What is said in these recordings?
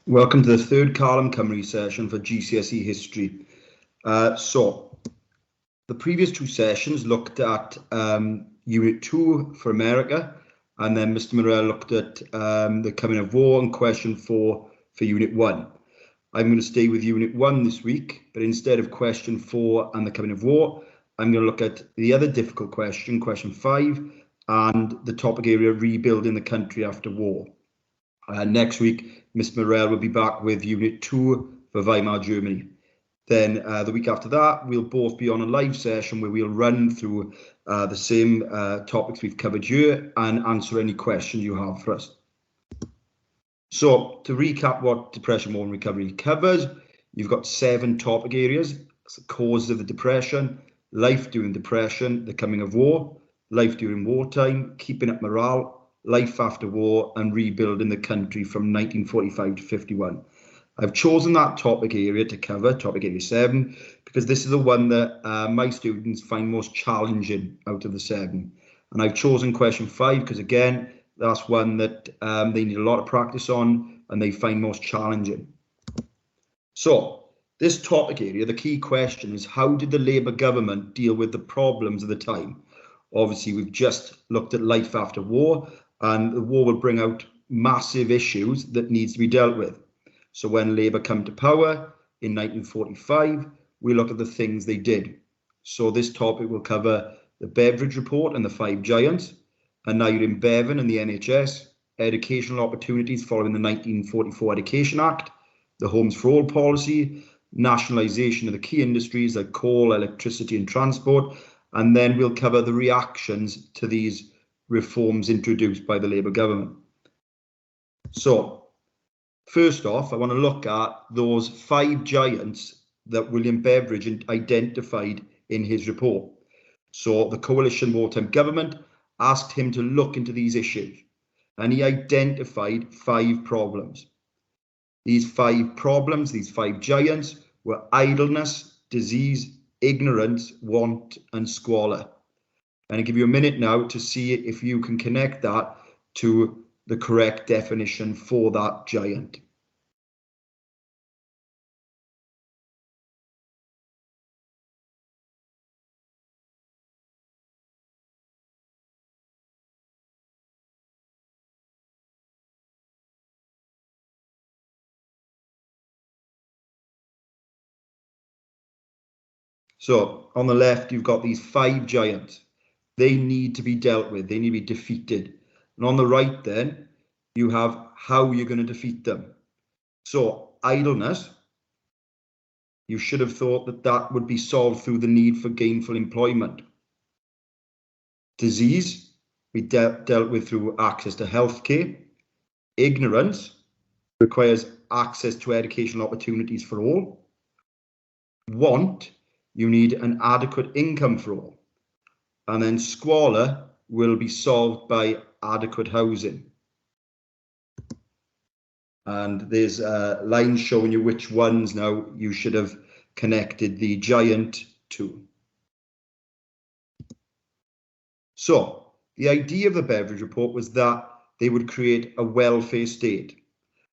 Welcome to the third Callum Cymru session for GCSE History. So, the previous two sessions looked at Unit 2 for America, and then Mr. Morell looked at the coming of war and question 4 for Unit 1. I'm going to stay with Unit 1 this week, but instead of question 4 and the coming of war, I'm going to look at the other difficult question, question 5, and the topic area rebuilding the country after war. Next week, Mr. Morell will be back with Unit 2 for Weimar, Germany. Then the week after that, we'll both be on a live session where we'll run through the same topics we've covered here and answer any questions you have for us. So to recap what Depression, War and Recovery covers, you've got 7 topic areas: the causes of the depression, life during depression, the coming of war, life during wartime, keeping up morale, life after war, and rebuilding the country from 1945 to 51. I've chosen that topic area to cover, topic area 7, because this is the one that my students find most challenging out of the 7. And I've chosen question 5 because, again, that's one that they need a lot of practice on and they find most challenging. So this topic area, the key question is, how did the Labour government deal with the problems of the time? Obviously, we've just looked at life after war, and the war will bring out massive issues that needs to be dealt with. So when Labour come to power in 1945, we look at the things they did. So this topic will cover the Beveridge Report and the 5 giants, a night in Bevan and the NHS, educational opportunities following the 1944 Education Act, the Homes for All policy, nationalisation of the key industries like coal, electricity and transport, and then we'll cover the reactions to these reforms introduced by the Labour government. So, first off, I want to look at those 5 giants that William Beveridge identified in his report. So, the coalition wartime government asked him to look into these issues, and he identified 5 problems. These 5 problems, these 5 giants, were idleness, disease, ignorance, want, and squalor. And I'll give you a minute now to see if you can connect that to the correct definition for that giant. So on the left, you've got these 5 giants. They need to be dealt with. They need to be defeated. And on the right, then, you have how you're going to defeat them. So idleness, you should have thought that that would be solved through the need for gainful employment. Disease, we dealt with through access to healthcare. Ignorance requires access to educational opportunities for all. Want, you need an adequate income for all. And then squalor will be solved by adequate housing. And there's lines showing you which ones now you should have connected the giant to. So the idea of the Beveridge Report was that they would create a welfare state.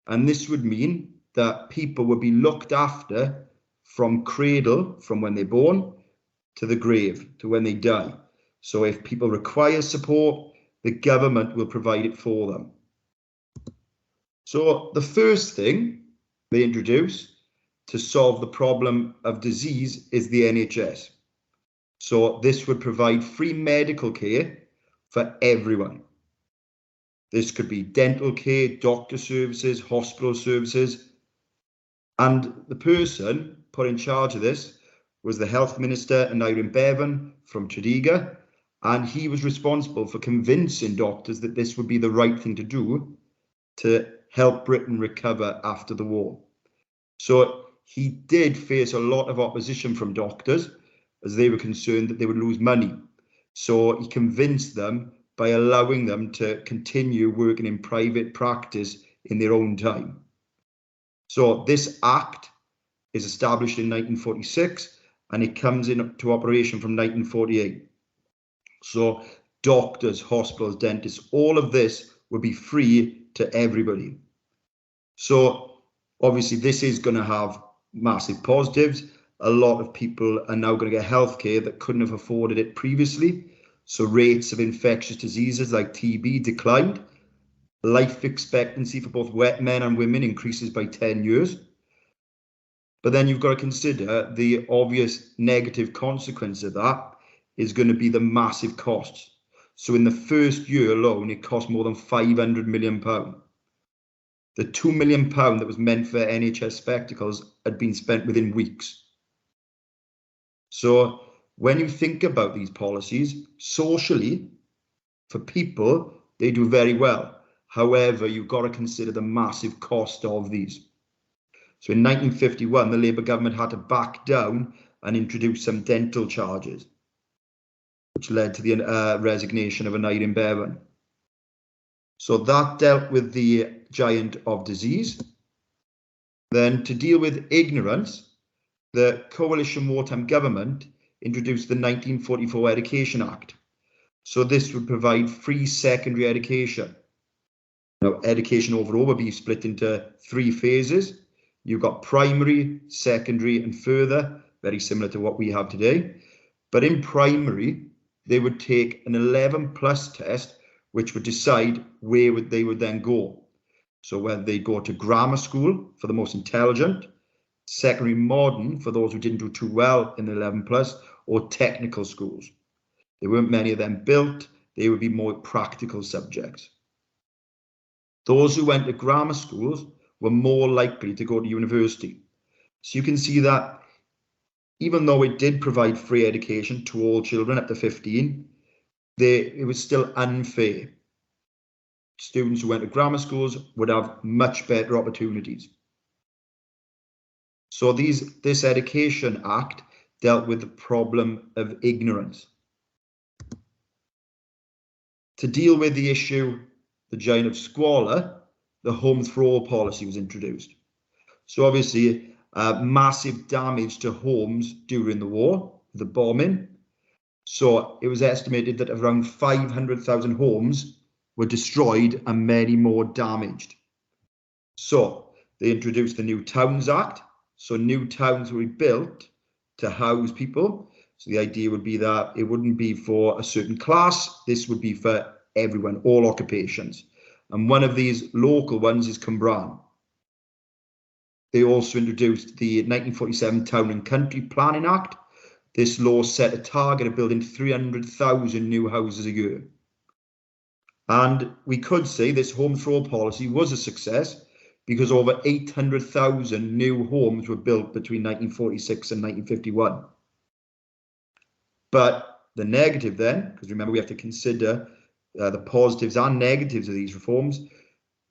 And this would mean that people would be looked after from cradle, from when they're born, to the grave, to when they die. So if people require support, the government will provide it for them. So the first thing they introduce to solve the problem of disease is the NHS. So this would provide free medical care for everyone. This could be dental care, doctor services, hospital services. And the person put in charge of this was the Health Minister, Aneurin Bevan from Tredegar, and he was responsible for convincing doctors that this would be the right thing to do to help Britain recover after the war. So he did face a lot of opposition from doctors as they were concerned that they would lose money. So he convinced them by allowing them to continue working in private practice in their own time. So this act is established in 1946 and it comes into operation from 1948. So doctors, hospitals, dentists, all of this would be free to everybody. So Obviously, this is going to have massive positives. A lot of people are now going to get healthcare that couldn't have afforded it previously. So rates of infectious diseases like TB declined. Life expectancy for both men and women increases by 10 years. But then you've got to consider the obvious negative consequence of that is going to be the massive costs. So in the first year alone, it cost more than £500 million. The £2 million that was meant for NHS spectacles had been spent within weeks. So when you think about these policies, socially, for people, they do very well. However, you've got to consider the massive cost of these. So in 1951, the Labour government had to back down and introduce some dental charges, which led to the resignation of Aneurin Bevan. So that dealt with the giant of disease. Then to deal with ignorance, the coalition wartime government introduced the 1944 Education Act. So this would provide free secondary education. Now, education overall would be split into 3 phases. You've got primary, secondary, and further, very similar to what we have today. But in primary, they would take an 11+ test, which would decide where they would then go. So whether they go to grammar school for the most intelligent, secondary modern for those who didn't do too well in the 11+, or technical schools. There weren't many of them built. They would be more practical subjects. Those who went to grammar schools were more likely to go to university. So you can see that even though it did provide free education to all children up to 15, it was still unfair. Students who went to grammar schools would have much better opportunities. So this Education Act dealt with the problem of ignorance. To deal with the issue, the giant of squalor, the home throw policy was introduced. So obviously, massive damage to homes during the war, the bombing. So it was estimated that around 500,000 homes were destroyed and many more damaged. So they introduced the New Towns Act. So new towns were built to house people. So the idea would be that it wouldn't be for a certain class. This would be for everyone, all occupations. And one of these local ones is Cwmbran. They also introduced the 1947 Town and Country Planning Act. This law set a target of building 300,000 new houses a year. And we could say this home throw policy was a success because over 800,000 new homes were built between 1946 and 1951. But the negative then, because remember we have to consider the positives and negatives of these reforms,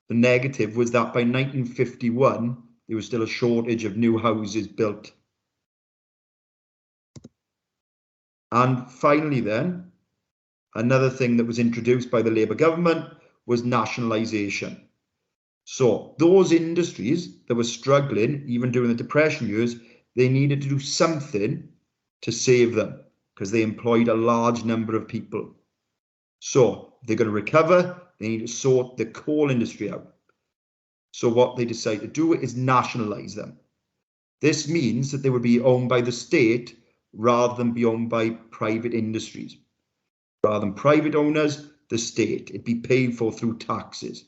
the negative was that by 1951, there was still a shortage of new houses built. And finally then, another thing that was introduced by the Labour government was nationalisation. So those industries that were struggling, even during the Depression years, they needed to do something to save them because they employed a large number of people. So if they're going to recover, they need to sort the coal industry out. So what they decide to do is nationalise them. This means that they would be owned by the state rather than be owned by private industries. Rather than private owners, the state. It'd be paid for through taxes.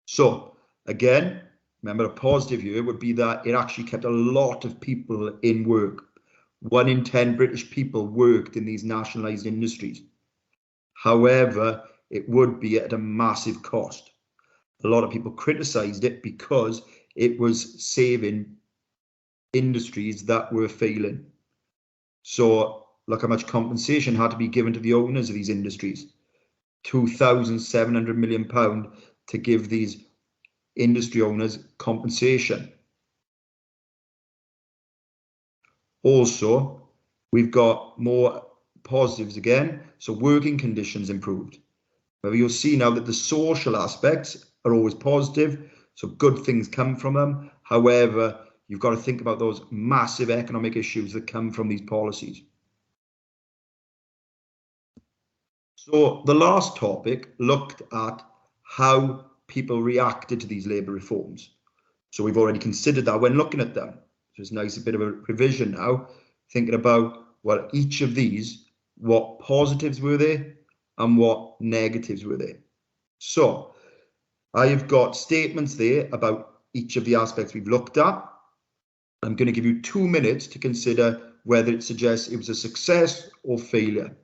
So again, remember a positive here would be that it actually kept a lot of people in work. 1 in 10 British people worked in these nationalised industries. However, it would be at a massive cost. A lot of people criticised it because it was saving industries that were failing. So look how much compensation had to be given to the owners of these industries. £2,700 million to give these industry owners compensation. Also, we've got more positives again. So working conditions improved. But you'll see now that the social aspects are always positive. So good things come from them. However, you've got to think about those massive economic issues that come from these policies. So the last topic looked at how people reacted to these Labour reforms. So we've already considered that when looking at them. So it's nice, a bit of a revision now, thinking about, well, each of these, what positives were there and what negatives were there. So I've got statements there about each of the aspects we've looked at. I'm going to give you 2 minutes to consider whether it suggests it was a success or failure.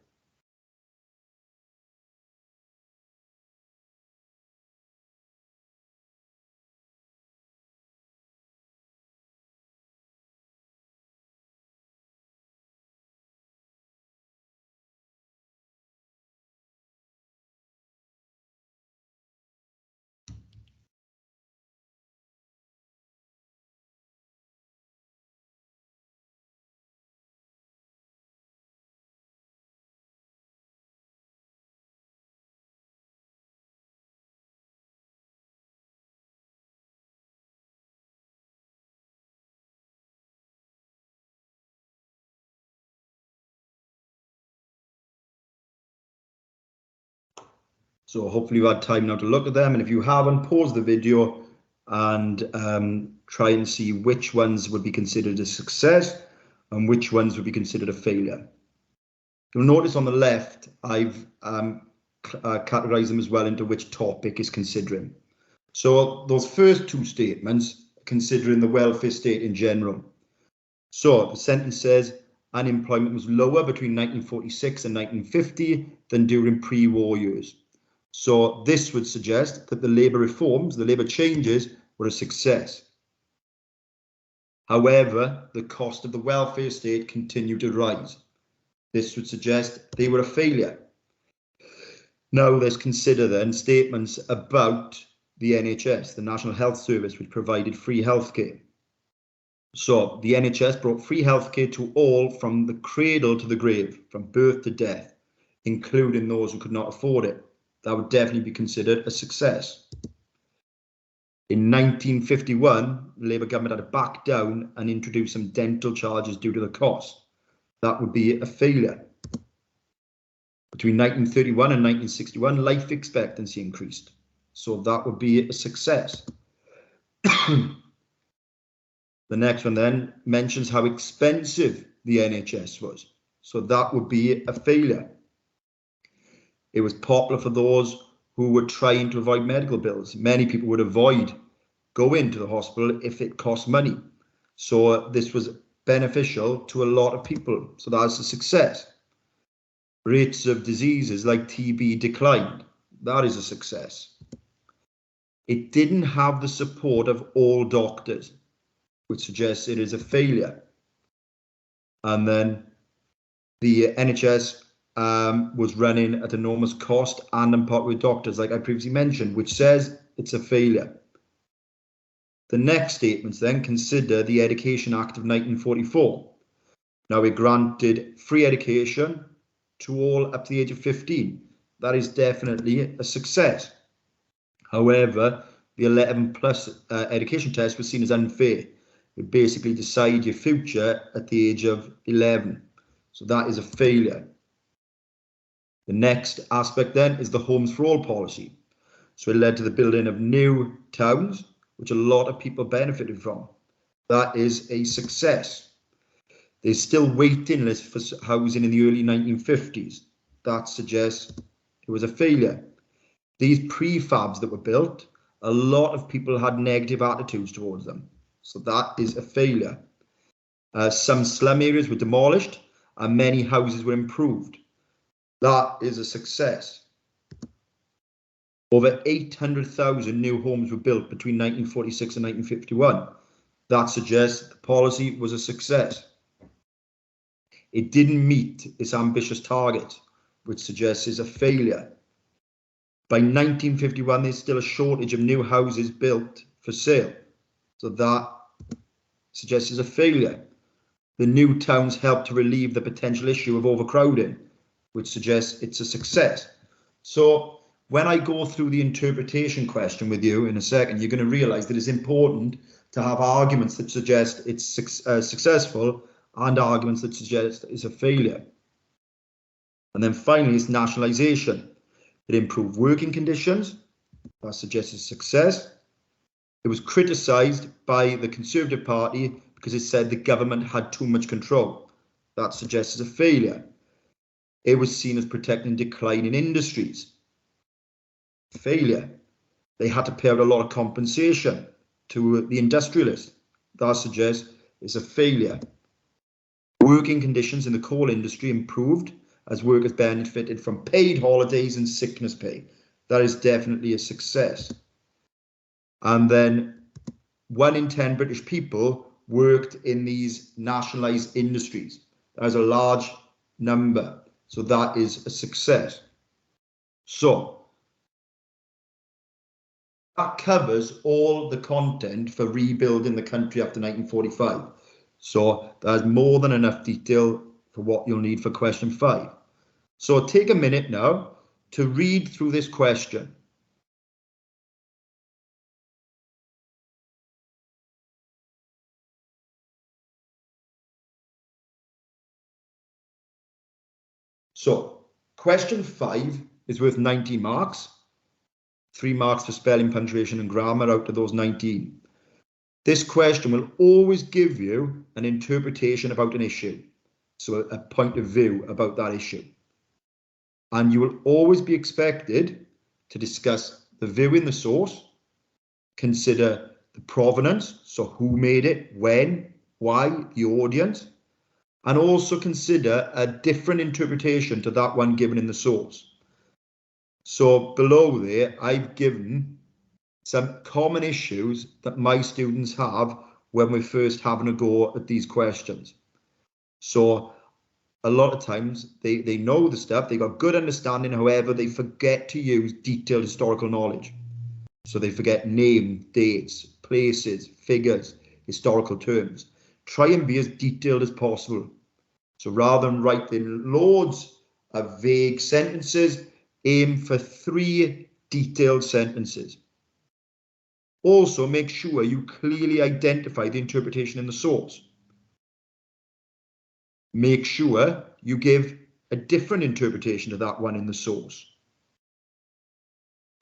So hopefully you had time now to look at them, and if you haven't, pause the video and try and see which ones would be considered a success and which ones would be considered a failure. You'll notice on the left, I've categorized them as well into which topic is considering. So those first two statements, considering the welfare state in general. So the sentence says, unemployment was lower between 1946 and 1950 than during pre-war years. So this would suggest that the labour reforms, the labour changes, were a success. However, the cost of the welfare state continued to rise. This would suggest they were a failure. Now let's consider then statements about the NHS, the National Health Service, which provided free healthcare. So the NHS brought free healthcare to all from the cradle to the grave, from birth to death, including those who could not afford it. That would definitely be considered a success. In 1951, the Labour government had to back down and introduce some dental charges due to the cost. That would be a failure. Between 1931 and 1961, life expectancy increased. So that would be a success. The next one then mentions how expensive the NHS was. So that would be a failure. It was popular for those who were trying to avoid medical bills. Many people would avoid going to the hospital if it cost money. So this was beneficial to a lot of people. So that's a success. Rates of diseases like TB declined. That is a success. It didn't have the support of all doctors, which suggests it is a failure. And then the NHS was running at enormous cost and unpopular with doctors, like I previously mentioned, which says it's a failure. The next statements then consider the Education Act of 1944. Now, it granted free education to all up to the age of 15. That is definitely a success. However, the 11+ education test was seen as unfair. It basically decide your future at the age of 11. So that is a failure. The next aspect then is the Homes for All policy. So it led to the building of new towns, which a lot of people benefited from. That is a success. There's still waiting lists for housing in the early 1950s. That suggests it was a failure. These prefabs that were built, a lot of people had negative attitudes towards them. So that is a failure. Some slum areas were demolished and many houses were improved. That is a success. Over 800,000 new homes were built between 1946 and 1951. That suggests the policy was a success. It didn't meet its ambitious target, which suggests it's a failure. By 1951, there's still a shortage of new houses built for sale. So that suggests it's a failure. The new towns helped to relieve the potential issue of overcrowding, which suggests it's a success. So when I go through the interpretation question with you in a second, you're going to realize that it's important to have arguments that suggest it's successful and arguments that suggest it's a failure. And then finally, it's nationalisation. It improved working conditions. That suggests a success. It was criticised by the Conservative Party because it said the government had too much control. That suggests a failure. It was seen as protecting declining industries. Failure. They had to pay out a lot of compensation to the industrialists. That suggests it's a failure. Working conditions in the coal industry improved as workers benefited from paid holidays and sickness pay. That is definitely a success. And then 1 in 10 British people worked in these nationalised industries. That is a large number. So that is a success. So that covers all the content for rebuilding the country after 1945. So there's more than enough detail for what you'll need for question 5. So take a minute now to read through this question. So question 5 is worth 90 marks. 3 marks for spelling, punctuation and grammar out of those 19. This question will always give you an interpretation about an issue. So a point of view about that issue. And you will always be expected to discuss the view in the source, consider the provenance, so who made it, when, why, the audience, and also consider a different interpretation to that one given in the source. So below there, I've given some common issues that my students have when we're first having a go at these questions. So a lot of times they know the stuff, they've got good understanding, however, they forget to use detailed historical knowledge. So they forget name, dates, places, figures, historical terms. Try and be as detailed as possible. So rather than writing loads of vague sentences, aim for 3 detailed sentences. Also, make sure you clearly identify the interpretation in the source. Make sure you give a different interpretation to that one in the source.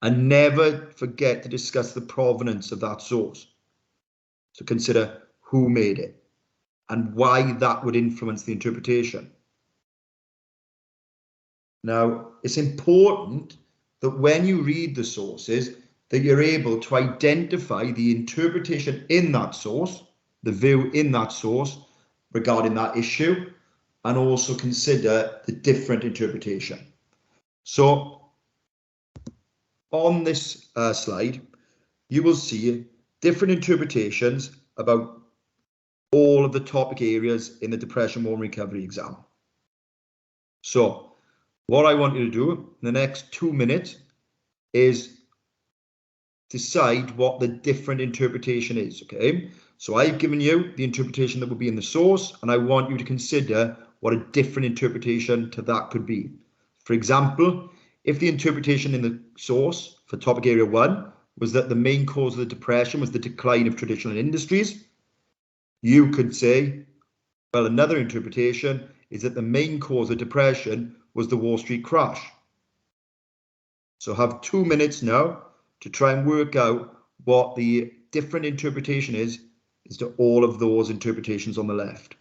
And never forget to discuss the provenance of that source. So consider who made it and why that would influence the interpretation. Now, it's important that when you read the sources, that you're able to identify the interpretation in that source, the view in that source regarding that issue, and also consider the different interpretation. So on this slide, you will see different interpretations about all of the topic areas in the Depression War and Recovery exam. So what I want you to do in the next 2 minutes is decide what the different interpretation is, okay? So I've given you the interpretation that would be in the source, and I want you to consider what a different interpretation to that could be. For example, if the interpretation in the source for topic area 1 was that the main cause of the depression was the decline of traditional industries, you could say, well, another interpretation is that the main cause of depression was the Wall Street crash. So have 2 minutes now to try and work out what the different interpretation is to all of those interpretations on the left.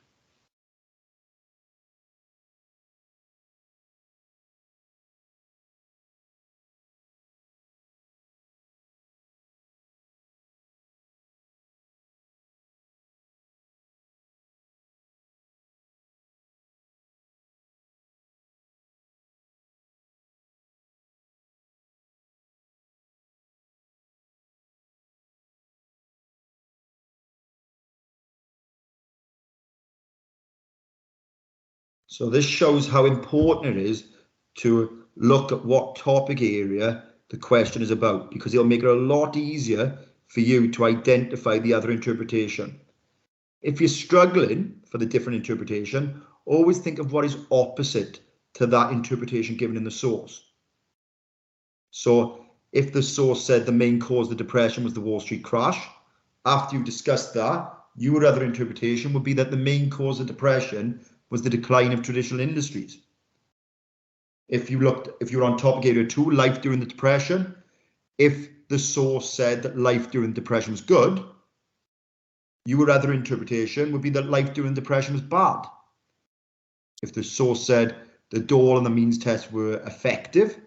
So this shows how important it is to look at what topic area the question is about, because it'll make it a lot easier for you to identify the other interpretation. If you're struggling for the different interpretation, always think of what is opposite to that interpretation given in the source. So if the source said the main cause of the depression was the Wall Street crash, after you've discussed that, your other interpretation would be that the main cause of depression was the decline of traditional industries. If you're on topic area 2, life during the depression, if the source said that life during depression was good, your other interpretation would be that life during depression was bad. If the source said the Dole and the means test were effective,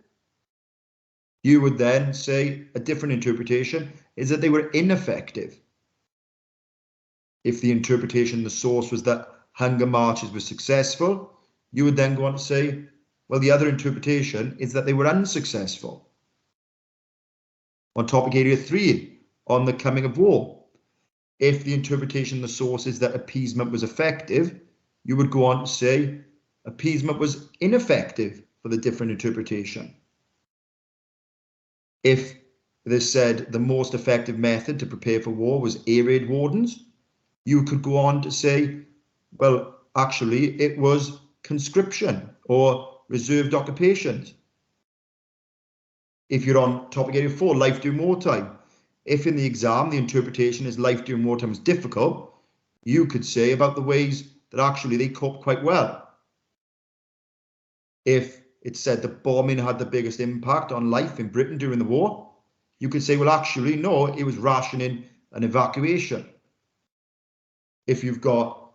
you would then say a different interpretation is that they were ineffective. If the interpretation the source was that hunger marches were successful, you would then go on to say, well, the other interpretation is that they were unsuccessful. On topic area 3, on the coming of war, if the interpretation the source is that appeasement was effective, you would go on to say appeasement was ineffective for the different interpretation. If this said the most effective method to prepare for war was air raid wardens, you could go on to say, well, actually, it was conscription or reserved occupations. If you're on topic area 4, life during wartime, if in the exam the interpretation is life during wartime is difficult, you could say about the ways that actually they coped quite well. If it said that bombing had the biggest impact on life in Britain during the war, you could say, well, actually, no, it was rationing and evacuation. If you've got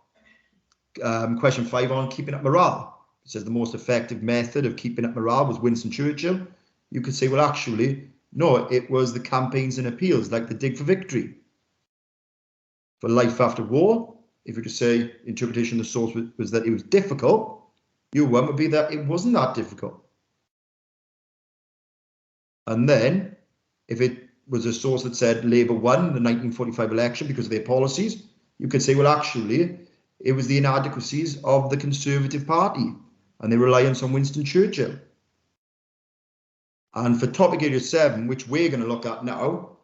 question 5 on keeping up morale, it says the most effective method of keeping up morale was Winston Churchill, you could say, well, actually, no, it was the campaigns and appeals like the Dig for Victory. For life after war, if you could say interpretation of the source was that it was difficult, your one would be that it wasn't that difficult. And then, if it was a source that said Labour won the 1945 election because of their policies, you could say, well, actually, it was the inadequacies of the Conservative Party and their reliance on Winston Churchill. And for topic area 7, which we're going to look at now,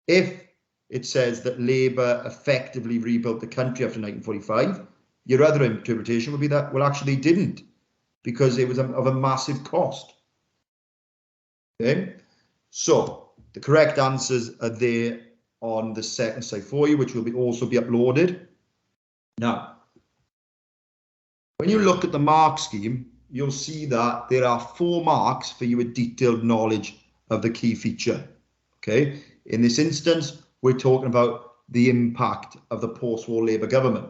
if it says that Labour effectively rebuilt the country after 1945, your other interpretation would be that, well, actually they didn't, because it was of a massive cost. Okay, so the correct answers are there on the second slide for you, which will also be uploaded. Now, when you look at the mark scheme, you'll see that there are 4 marks for your detailed knowledge of the key feature. Okay, in this instance, we're talking about the impact of the post-war Labour government.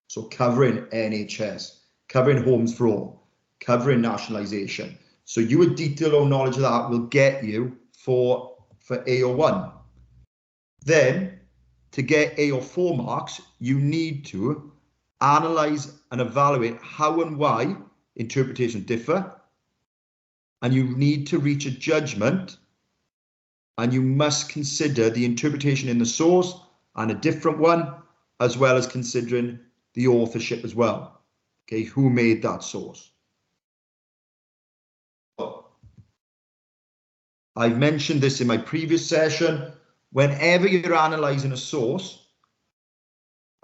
So covering NHS, covering Homes for All, covering nationalisation. So your detailed knowledge of that will get you for A01. Then, to get A or 4 marks, you need to analyse and evaluate how and why interpretations differ, and you need to reach a judgment, and you must consider the interpretation in the source and a different one, as well as considering the authorship as well. Okay, who made that source? I've mentioned this in my previous session. Whenever you're analysing a source,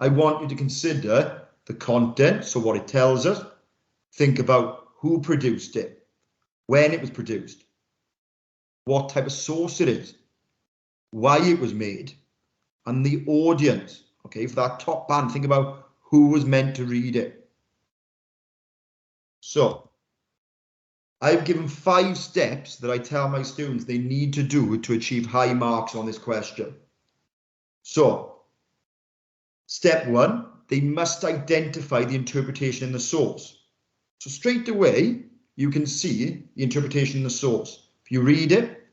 I want you to consider the content, so what it tells us. Think about who produced it, when it was produced, what type of source it is, why it was made, and the audience. Okay, for that top band, think about who was meant to read it. So, I've given 5 steps that I tell my students they need to do to achieve high marks on this question. So, step 1, they must identify the interpretation in the source. So straight away, you can see the interpretation in the source. If you read it,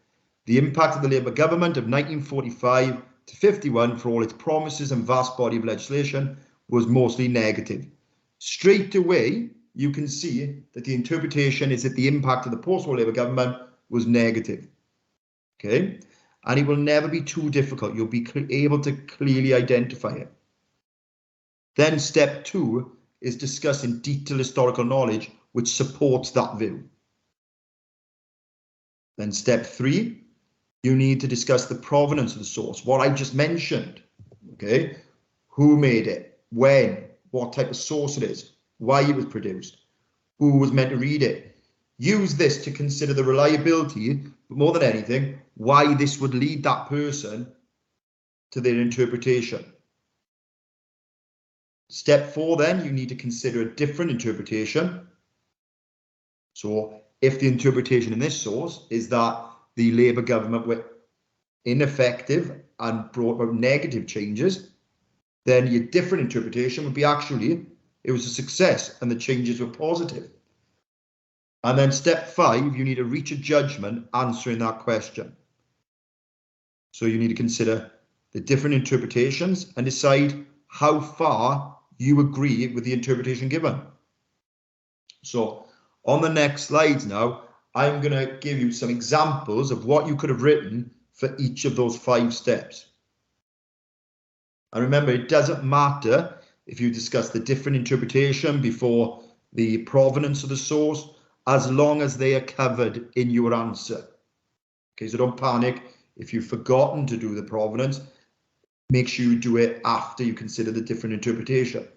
the impact of the Labour government of 1945 to 51 for all its promises and vast body of legislation was mostly negative. Straight away, you can see that the interpretation is that the impact of the post-war Labour government was negative. Okay, and it will never be too difficult. You'll be able to clearly identify it. Then step 2 is discussing detailed historical knowledge which supports that view. Then step 3, you need to discuss the provenance of the source, what I just mentioned. Okay, who made it, when, what type of source it is, why it was produced, who was meant to read it. Use this to consider the reliability, but more than anything, why this would lead that person to their interpretation. Step 4, then, you need to consider a different interpretation. So if the interpretation in this source is that the Labour government were ineffective and brought about negative changes, then your different interpretation would be actually it was a success and the changes were positive. And then step 5, you need to reach a judgment answering that question. So you need to consider the different interpretations and decide how far you agree with the interpretation given. So on the next slides now, I'm going to give you some examples of what you could have written for each of those 5 steps. And remember, it doesn't matter if you discuss the different interpretation before the provenance of the source, as long as they are covered in your answer. Okay, so don't panic if you've forgotten to do the provenance. Make sure you do it after you consider the different interpretation.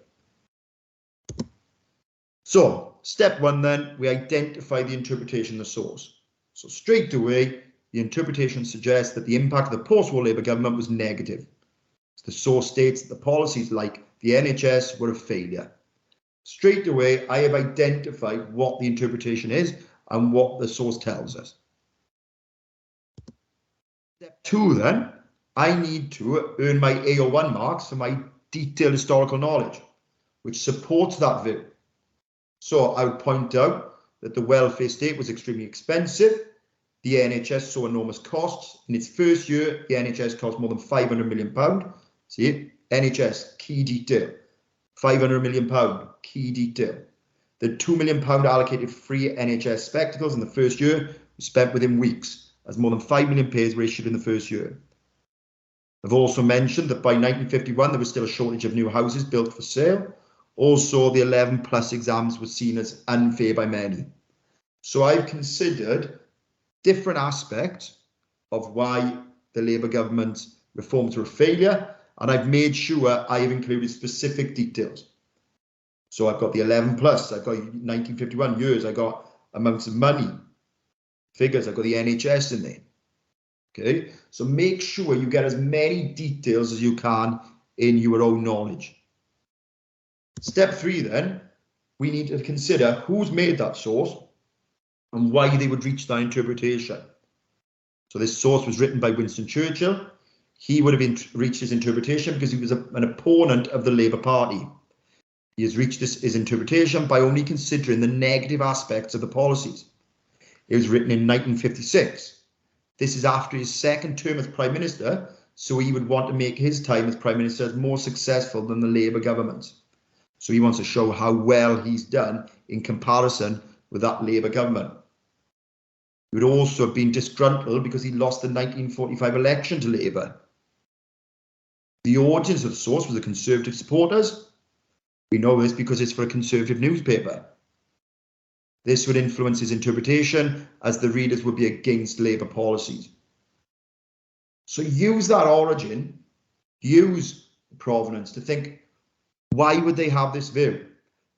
So, step 1 then, we identify the interpretation of the source. So straight away, the interpretation suggests that the impact of the post-war Labour government was negative. The source states that the policies like the NHS were a failure. Straight away, I have identified what the interpretation is and what the source tells us. Step 2 then, I need to earn my AO1 marks for my detailed historical knowledge, which supports that view. So I would point out that the welfare state was extremely expensive. The NHS saw enormous costs. In its first year, the NHS cost more than £500 million. See, NHS, key detail. £500 million, key detail. The £2 million allocated free NHS spectacles in the first year was spent within weeks, as more than 5 million pairs were issued in the first year. I've also mentioned that by 1951, there was still a shortage of new houses built for sale. Also, the 11+ exams were seen as unfair by many. So I've considered different aspects of why the Labour government's reforms were a failure, and I've made sure I have included specific details. So I've got the 11+, I've got 1951 years, I've got amounts of money, figures, I've got the NHS in there. Okay, so make sure you get as many details as you can in your own knowledge. Step 3 then, we need to consider who's made that source and why they would reach that interpretation. So this source was written by Winston Churchill. He would have reached his interpretation because he was an opponent of the Labour Party. He has reached his interpretation by only considering the negative aspects of the policies. It was written in 1956. This is after his second term as Prime Minister, so he would want to make his time as Prime Minister more successful than the Labour government. So he wants to show how well he's done in comparison with that Labour government. He would also have been disgruntled because he lost the 1945 election to Labour. The audience of the source was the Conservative supporters. We know this because it's for a Conservative newspaper. This would influence his interpretation as the readers would be against Labour policies. So use that origin, use provenance to think, why would they have this view?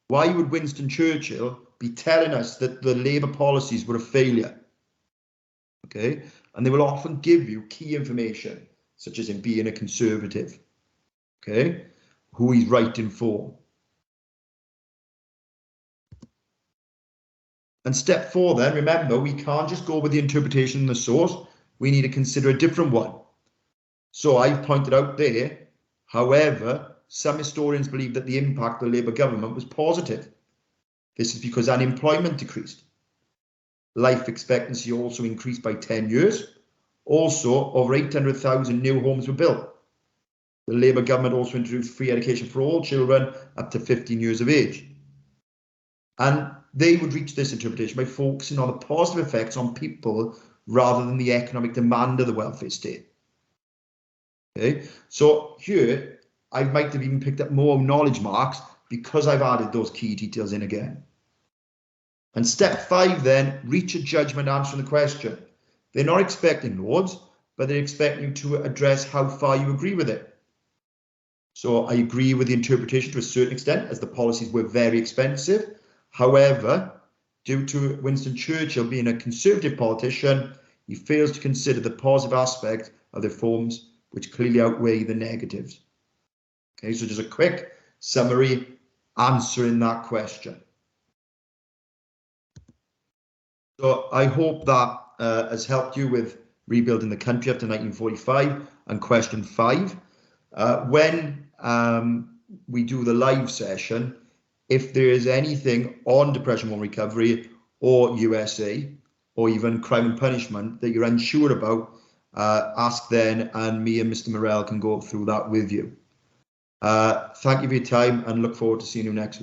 Why would Winston Churchill be telling us that the Labour policies were a failure? Okay, and they will often give you key information, such as him being a Conservative, okay, who he's writing for. And step 4 then, remember, we can't just go with the interpretation in the source. We need to consider a different one. So I've pointed out there, however, some historians believe that the impact of the Labour government was positive. This is because unemployment decreased. Life expectancy also increased by 10 years. Also, over 800,000 new homes were built. The Labour government also introduced free education for all children up to 15 years of age. And they would reach this interpretation by focusing on the positive effects on people rather than the economic demand of the welfare state. Okay, so here I might have even picked up more knowledge marks because I've added those key details in again. And step 5 then, reach a judgment answering the question. They're not expecting loads, but they're expecting you to address how far you agree with it. So I agree with the interpretation to a certain extent, as the policies were very expensive. However, due to Winston Churchill being a Conservative politician, he fails to consider the positive aspect of the reforms, which clearly outweigh the negatives. Okay, so just a quick summary answering that question. So I hope that has helped you with rebuilding the country after 1945, and question 5. When we do the live session, if there is anything on depression war recovery or USA or even crime and punishment that you're unsure about, ask then, and me and Mr. Morell can go through that with you. Thank you for your time and look forward to seeing you next week.